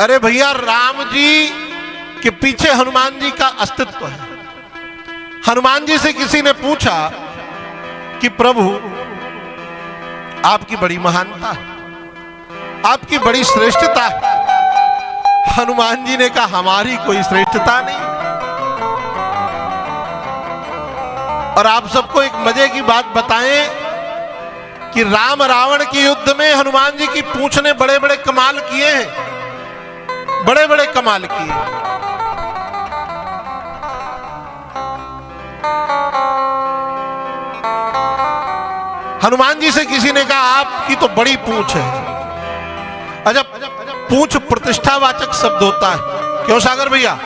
अरे भैया, राम जी के पीछे हनुमान जी का अस्तित्व है। हनुमान जी से किसी ने पूछा कि प्रभु, आपकी बड़ी महानता है, आपकी बड़ी श्रेष्ठता है। हनुमान जी ने कहा, हमारी कोई श्रेष्ठता नहीं। और आप सबको एक मजे की बात बताएं कि राम रावण के युद्ध में हनुमान जी की पूंछ ने बड़े बड़े कमाल किए हैं, बड़े बड़े कमाल किए। हनुमान जी से किसी ने कहा, आपकी तो बड़ी पूंछ है। अच्छा, पूंछ प्रतिष्ठावाचक शब्द होता है, क्यों सागर भैया?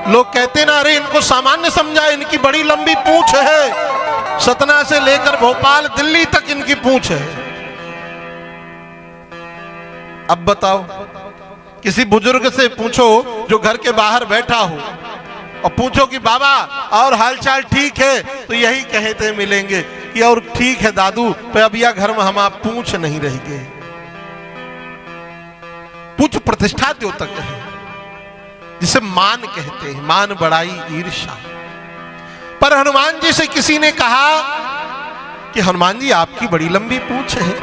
लोग कहते ना, अरे इनको सामान्य समझा, इनकी बड़ी लंबी पूंछ है, सतना से लेकर भोपाल दिल्ली तक इनकी पूंछ है। अब बताओ, किसी बुजुर्ग से पूछो जो घर के बाहर बैठा हो और पूछो कि बाबा और हालचाल ठीक है, तो यही कहते मिलेंगे कि और ठीक है दादू, तो अब यह घर में हम आप पूंछ नहीं रह गए। पूंछ प्रतिष्ठा द्योतक है, जिसे मान कहते हैं, मान बड़ाई ईर्ष्या। पर हनुमान जी से किसी ने कहा कि हनुमान जी, आपकी बड़ी लंबी पूंछ है।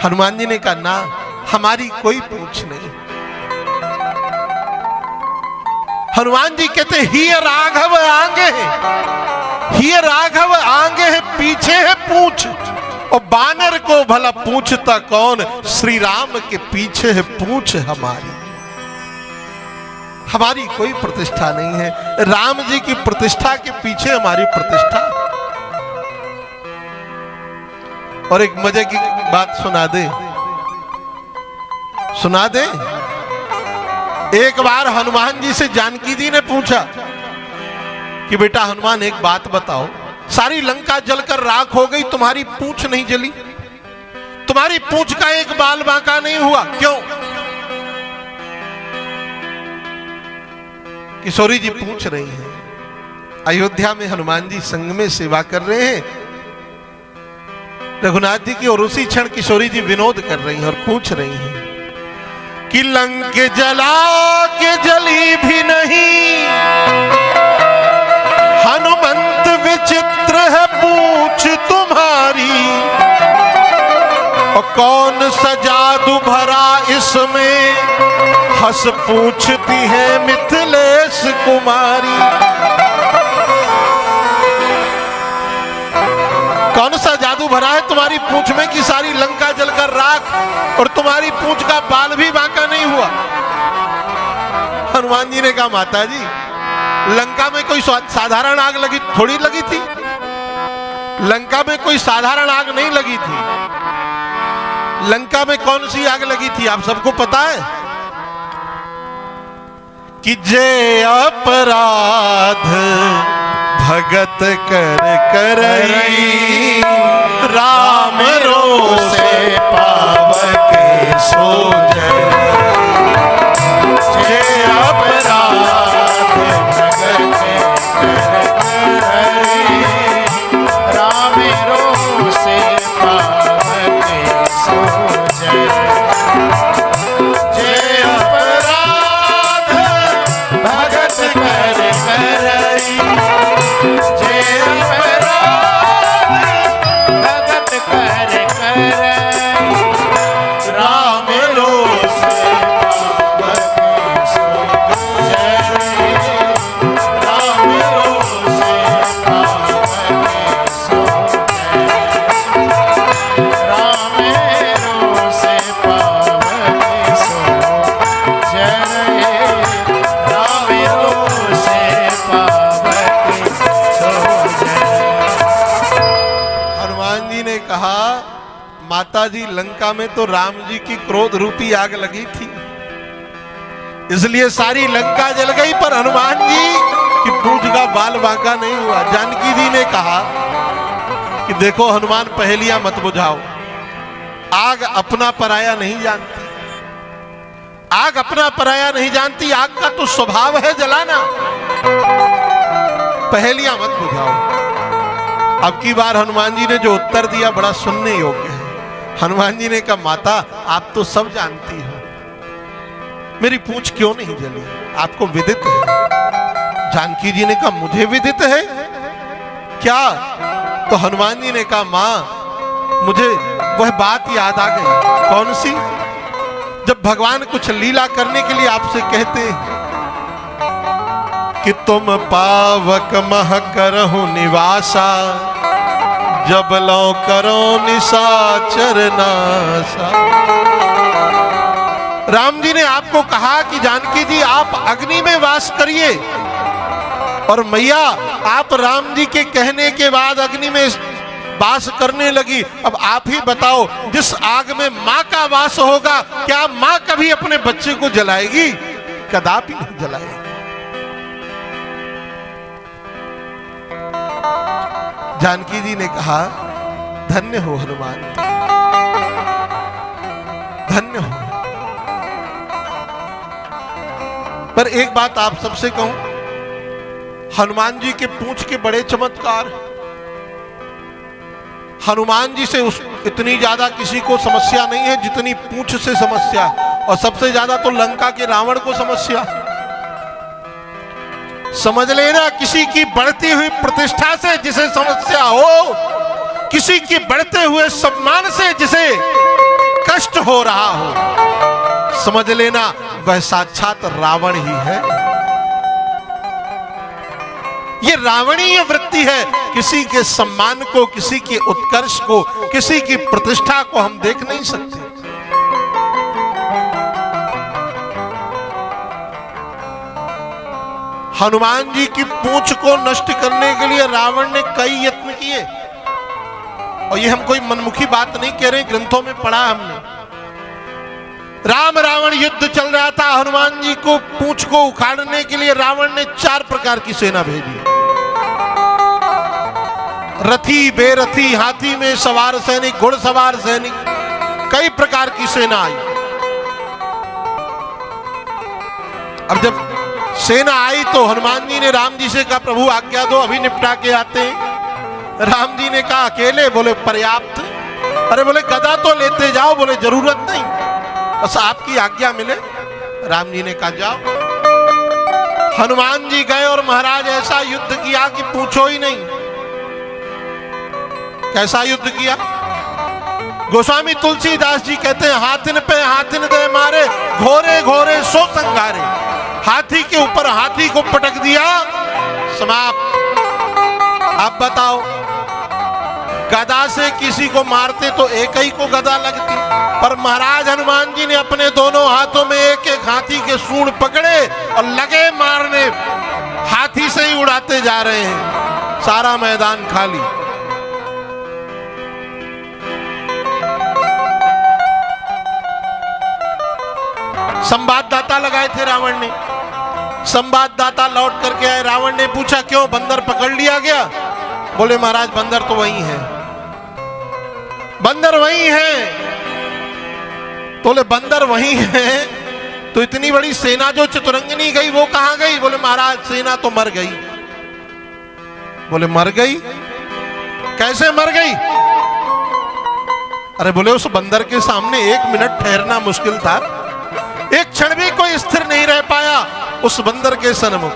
हनुमान जी ने कहा, ना, हमारी कोई पूंछ नहीं। हनुमान जी कहते, ही राघव आगे है, ही राघव आगे है, पीछे है पूंछ। और बानर को भला पूछता कौन, श्री राम के पीछे है पूंछ हमारी। हमारी कोई प्रतिष्ठा नहीं है, राम जी की प्रतिष्ठा के पीछे हमारी प्रतिष्ठा। और एक मजे की बात सुना दे, सुना दे। एक बार हनुमान जी से जानकी जी ने पूछा कि बेटा हनुमान, एक बात बताओ, सारी लंका जलकर राख हो गई, तुम्हारी पूंछ नहीं जली, तुम्हारी पूंछ का एक बाल बांका नहीं हुआ, क्यों? किशोरी जी पूछ रही हैं, अयोध्या में हनुमान जी संग में सेवा कर रहे हैं रघुनाथ जी की, और उसी क्षण किशोरी जी विनोद कर रही हैं और पूछ रही हैं कि लंक जला के जली भी नहीं, हनुमंत विचित्र है पूछ तुम्हारी, और कौन सा जादू भरा इसमें, हंस पूछती है मिथिलेश कुमारी। कौन सा जादू भरा है तुम्हारी पूंछ में कि सारी लंका जलकर राख और तुम्हारी पूंछ का बाल भी बांका नहीं हुआ? हनुमान जी ने कहा, माता जी, लंका में कोई साधारण आग लगी थोड़ी लगी थी, लंका में कोई साधारण आग नहीं लगी थी। लंका में कौन सी आग लगी थी आप सबको पता है? कि जे अपराध भगत कर करई, राम रोसे पावक सोजै। जे अपराध भगत कर करई, राम रोसे पावक सोजै। जे अपराध भगत कर करई, जे अपराध भगत कर करई, राम रोसे पावक सोजै। राम रोसे पावक सोजै। राम रोसे पावक सोजै। राम रोसे पावक सोजै। हनुमान जी ने कहा, माता जी, लंका में तो राम जी की क्रोध रूपी आग लगी थी, इसलिए सारी लंका जल गई, पर हनुमान जी की पूंछ का बाल बांका नहीं हुआ। जानकी जी ने कहा कि देखो हनुमान, पहेलियां मत बुझाओ, आग अपना पराया नहीं जानती, आग अपना पराया नहीं जानती, आग का तो स्वभाव है जलाना, पहेलियां मत बुझाओ। अब की बार हनुमान जी ने जो उत्तर दिया बड़ा सुनने योग्य है। हनुमान जी ने कहा, माता, आप तो सब जानती हो, मेरी पूंछ क्यों नहीं जली? आपको विदित है? जानकी जी ने कहा मुझे विदित है क्या? तो हनुमान जी ने कहा मां मुझे वह बात याद आ गई। कौन सी? जब भगवान कुछ लीला करने के लिए आपसे कहते हैं कि तुम पावक मह करहु निवासा, जब लो करो निशाचर नासा। राम जी ने आपको कहा कि जानकी जी आप अग्नि में वास करिए, और मैया आप राम जी के कहने के बाद अग्नि में वास करने लगी। अब आप ही बताओ, जिस आग में मां का वास होगा, क्या मां कभी अपने बच्चे को जलाएगी? कदापि नहीं जलाएगी। जानकी जी ने कहा धन्य हो हनुमान, धन्य हो। पर एक बात आप सबसे कहूं, हनुमान जी के पूंछ के बड़े चमत्कार। हनुमान जी से इतनी ज्यादा किसी को समस्या नहीं है जितनी पूंछ से समस्या, और सबसे ज्यादा तो लंका के रावण को समस्या। समझ लेना, किसी की बढ़ती हुई प्रतिष्ठा से जिसे समस्या हो, किसी की बढ़ते हुए सम्मान से जिसे कष्ट हो रहा हो, समझ लेना वह साक्षात रावण ही है। ये रावणीय वृत्ति है। किसी के सम्मान को, किसी के उत्कर्ष को, किसी की प्रतिष्ठा को हम देख नहीं सकते। हनुमान जी की पूंछ को नष्ट करने के लिए रावण ने कई यत्न किए, और ये हम कोई मनमुखी बात नहीं कह रहे, ग्रंथों में पढ़ा हमने। राम रावण युद्ध चल रहा था, हनुमान जी को पूंछ को उखाड़ने के लिए रावण ने 4 प्रकार की सेना भेजी। रथी, बेरथी, हाथी में सवार सैनिक, घुड़सवार सैनिक, कई प्रकार की सेना आई। अब जब सेना आई तो हनुमान जी ने राम जी से कहा प्रभु आज्ञा दो, अभी निपटा के आते हैं। राम जी ने कहा अकेले? बोले पर्याप्त। अरे बोले गदा तो लेते जाओ। बोले जरूरत नहीं, बस आपकी आज्ञा मिले। राम जी ने कहा जाओ। हनुमान जी गए और महाराज ऐसा युद्ध किया कि पूछो ही नहीं। कैसा युद्ध किया? गोस्वामी तुलसीदास जी कहते हैं हाथिन पे हाथिन दे मारे, घोरे घोरे सो संघारे। हाथी के ऊपर हाथी को पटक दिया, समाप्त। अब बताओ, गदा से किसी को मारते तो एक ही को गदा लगती, पर महाराज हनुमान जी ने अपने दोनों हाथों में एक एक हाथी के सूंड पकड़े और लगे मारने। हाथी से ही उड़ाते जा रहे हैं, सारा मैदान खाली। संवाददाता लगाए थे रावण ने। संवाददाता लौट करके आए। रावण ने पूछा क्यों, बंदर पकड़ लिया गया? बोले महाराज बंदर तो वही है, बंदर वही है। बोले बंदर वही है तो इतनी बड़ी सेना जो चतुरंगिनी गई वो कहां गई? बोले महाराज सेना तो मर गई। बोले मर गई? कैसे मर गई? अरे बोले उस बंदर के सामने 1 मिनट ठहरना मुश्किल था, एक क्षण भी कोई स्थिर नहीं रह पाया उस बंदर के सन्मुख।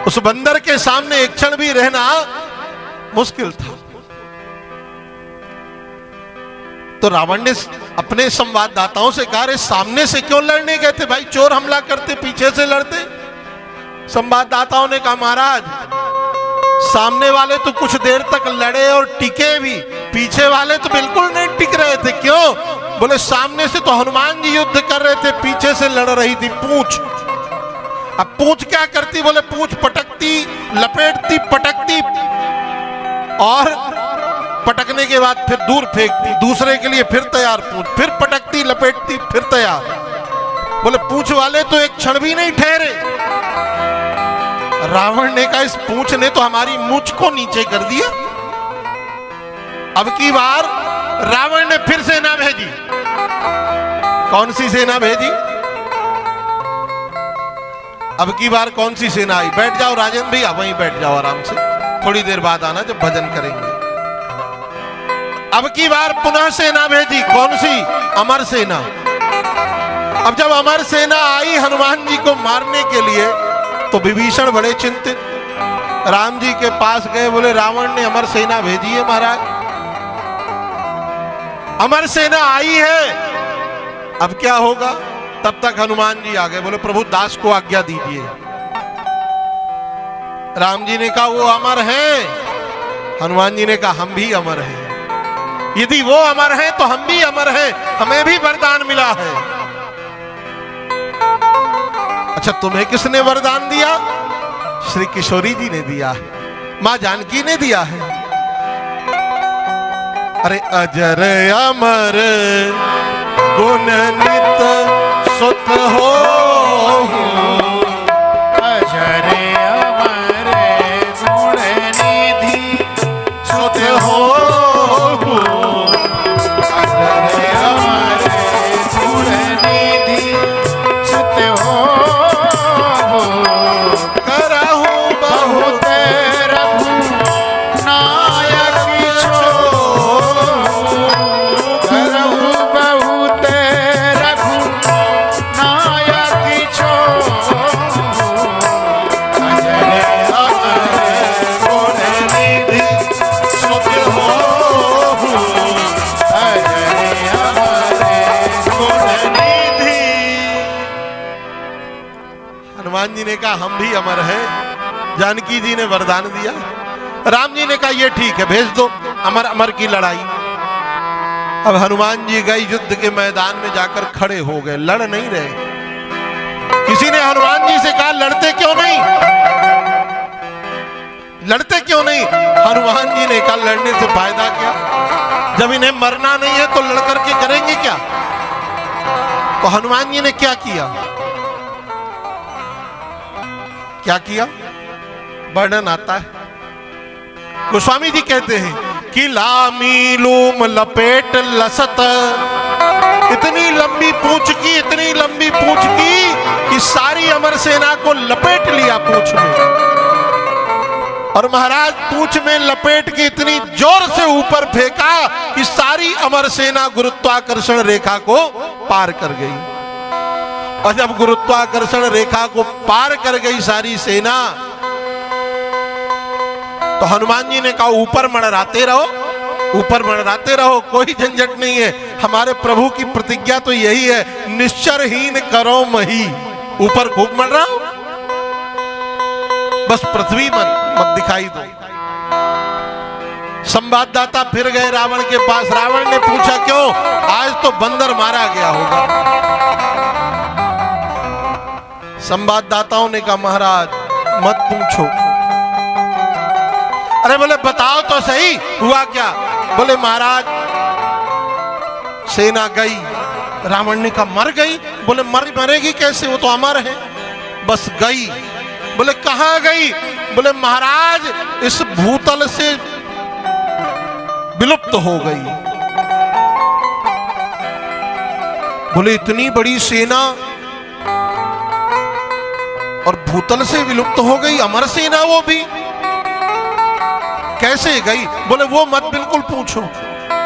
उस बंदर के सामने एक क्षण भी रहना मुश्किल था। तो रावण ने अपने संवाददाताओं से कहा रे सामने से क्यों लड़ने गए थे भाई? चोर हमला करते पीछे से लड़ते। संवाददाताओं ने कहा महाराज सामने वाले तो कुछ देर तक लड़े और टिके भी, पीछे वाले तो बिल्कुल नहीं टिक रहे थे। क्यों? बोले सामने से तो हनुमान जी युद्ध कर रहे थे, पीछे से लड़ रही थी पूंछ। अब पूंछ क्या करती? बोले पूंछ पटकती, लपेटती, पटकती, और पटकने के बाद फिर दूर फेंकती, दूसरे के लिए फिर तैयार पूंछ, फिर पटकती, लपेटती, फिर तैयार। बोले पूंछ वाले तो एक क्षण भी नहीं ठहरे। रावण ने कहा इस पूंछ ने तो हमारी मूंछ को नीचे कर दिया। अब की बार रावण ने फिर सेना भेजी। कौन सी सेना भेजी? अब की बार कौन सी सेना आई? बैठ जाओ राजेंद्र भैया, वहीं बैठ जाओ आराम से, थोड़ी देर बाद आना जब भजन करेंगे। अब की बार पुनः सेना भेजी। कौन सी? अमर सेना। अब जब अमर सेना आई हनुमान जी को मारने के लिए तो विभीषण बड़े चिंतित राम जी के पास गए। बोले रावण ने अमर सेना भेजी है महाराज, अमर सेना आई है, अब क्या होगा? तब तक हनुमान जी आ गए। बोले प्रभु दास को आज्ञा दीजिए। राम जी ने कहा वो अमर हैं। हनुमान जी ने कहा हम भी अमर हैं। यदि वो अमर हैं तो हम भी अमर हैं, हमें भी वरदान मिला है। अच्छा तुम्हें किसने वरदान दिया? श्री किशोरी जी ने दिया है, मां जानकी ने दिया है। अरे अजर अमर गुण नित सुत हो, अजर अमर गुण निधि सुत हो, अजर अमर गुण निधि सुत हो, करहु बहुत रघु नायक छो, करहु बहुत रघु नायक छो, अजर अमर गुण निधि सुत हो, अजर अमर गुण निधि। हनुमान जी ने कहा हम भी अमर हैं। जानकी जी ने वरदान दिया। राम जी ने कहा ये ठीक है, भेज दो। अमर अमर की लड़ाई। अब हनुमान जी गए युद्ध के मैदान में जाकर खड़े हो गए, लड़ नहीं रहे। किसी ने हनुमान जी से कहा लड़ते क्यों नहीं, लड़ते क्यों नहीं? हनुमान जी ने कहा लड़ने से फायदा क्या, जब इन्हें मरना नहीं है तो लड़ करके करेंगे क्या? तो हनुमान जी ने क्या किया? क्या किया वर्णन आता है। गोस्वामी जी कहते हैं कि लामी लूम लपेट लसत, इतनी लंबी पूंछ की, इतनी लंबी पूंछ की कि सारी अमर सेना को लपेट लिया पूंछ में। और महाराज पूंछ में लपेट के इतनी जोर से ऊपर फेंका कि सारी अमर सेना गुरुत्वाकर्षण रेखा को पार कर गई। और जब गुरुत्वाकर्षण रेखा को पार कर गई सारी सेना, तो हनुमान जी ने कहा ऊपर मंडराते रहो, ऊपर मंडराते रहो, कोई झंझट नहीं है। हमारे प्रभु की प्रतिज्ञा तो यही है, निश्चरहीन करो मही। ऊपर खूब मंडराओ, बस पृथ्वी मत दिखाई दो। संवाददाता फिर गए रावण के पास। रावण ने पूछा क्यों? आज तो बंदर मारा गया होगा। संवाददाताओं ने कहा महाराज मत पूछो। अरे बोले बताओ तो सही हुआ क्या? बोले महाराज सेना गई। रावण ने कहा मर गई? बोले मरेगी कैसे, वो तो अमर है। बस गई। बोले कहां गई? बोले महाराज इस भूतल से विलुप्त हो गई। बोले इतनी बड़ी सेना और भूतल से विलुप्त हो गई, अमर सेना वो भी कैसे गई? बोले वो मत बिल्कुल पूछो।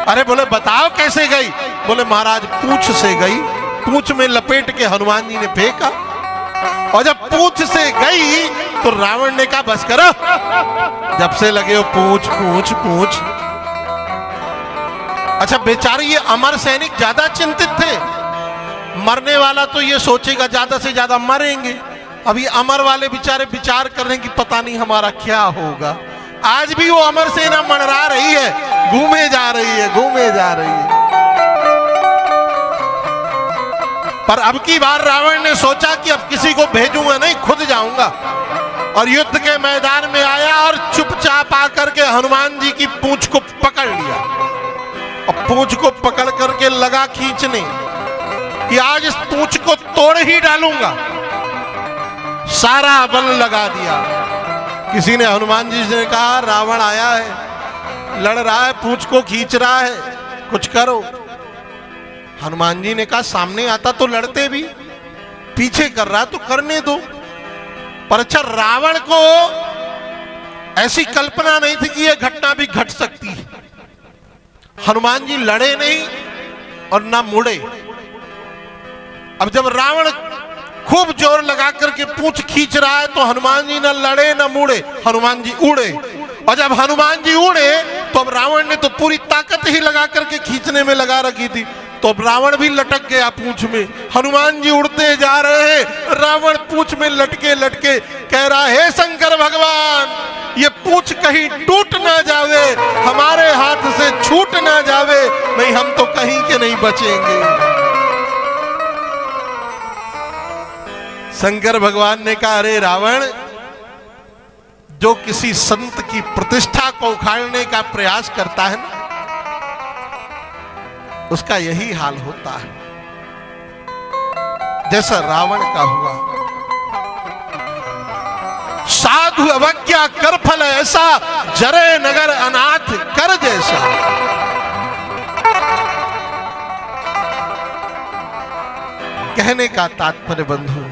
अरे बोले बताओ कैसे गई? बोले महाराज पूंछ से गई। पूंछ में लपेट के हनुमान जी ने फेंका, और जब पूंछ से गई तो रावण ने कहा बस करो, जब से लगे हो पूंछ पूंछ पूंछ। अच्छा बेचारे ये अमर सैनिक ज्यादा चिंतित थे। मरने वाला तो ये सोचेगा ज्यादा से ज्यादा मरेंगे, अभी अमर वाले बेचारे विचार कर रहे हैं कि पता नहीं हमारा क्या होगा। आज भी वो अमर सेना मंडरा रही है, घूमे जा रही है, घूमे जा रही है। पर अब की बार रावण ने सोचा कि अब किसी को भेजूंगा नहीं, खुद जाऊंगा। और युद्ध के मैदान में आया और चुपचाप आकर के हनुमान जी की पूंछ को पकड़ लिया, और पूंछ को पकड़ करके लगा खींचने कि आज इस पूंछ को तोड़ ही डालूंगा। सारा बल लगा दिया। किसी ने हनुमान जी से कहा रावण आया है, लड़ रहा है, पूंछ को खींच रहा है, कुछ करो। हनुमान जी ने कहा सामने आता तो लड़ते भी, पीछे कर रहा तो करने दो। पर अच्छा रावण को ऐसी कल्पना नहीं थी कि यह घटना भी घट सकती है। हनुमान जी लड़े नहीं और ना मुड़े। अब जब रावण खूब जोर लगा करके पूंछ खींच रहा है तो हनुमान जी न लड़े न मुड़े, हनुमान जी उड़े। और जब हनुमान जी उड़े तो अब रावण ने तो पूरी ताकत ही लगा करके खींचने में लगा रखी थी, तो अब रावण भी लटक गया पूंछ में। हनुमान जी उड़ते जा रहे हैं, रावण पूंछ में लटके लटके कह रहा है, हे शंकर भगवान, ये पूंछ कहीं टूट ना जावे, हमारे हाथ से छूट ना जावे, नहीं हम तो कहीं के नहीं बचेंगे। शंकर भगवान ने कहा, अरे रावण, जो किसी संत की प्रतिष्ठा को उखाड़ने का प्रयास करता है ना, उसका यही हाल होता है, जैसा रावण का हुआ। साधु अवज्ञा कर फल ऐसा, जरे नगर अनाथ कर जैसा। कहने का तात्पर्य बंधु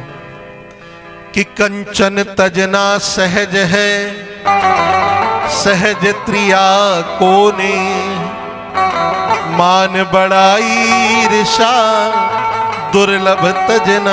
कि कंचन तजना सहज है, सहज त्रिया कोने, मान बड़ाई ईर्षा दुर्लभ तजना।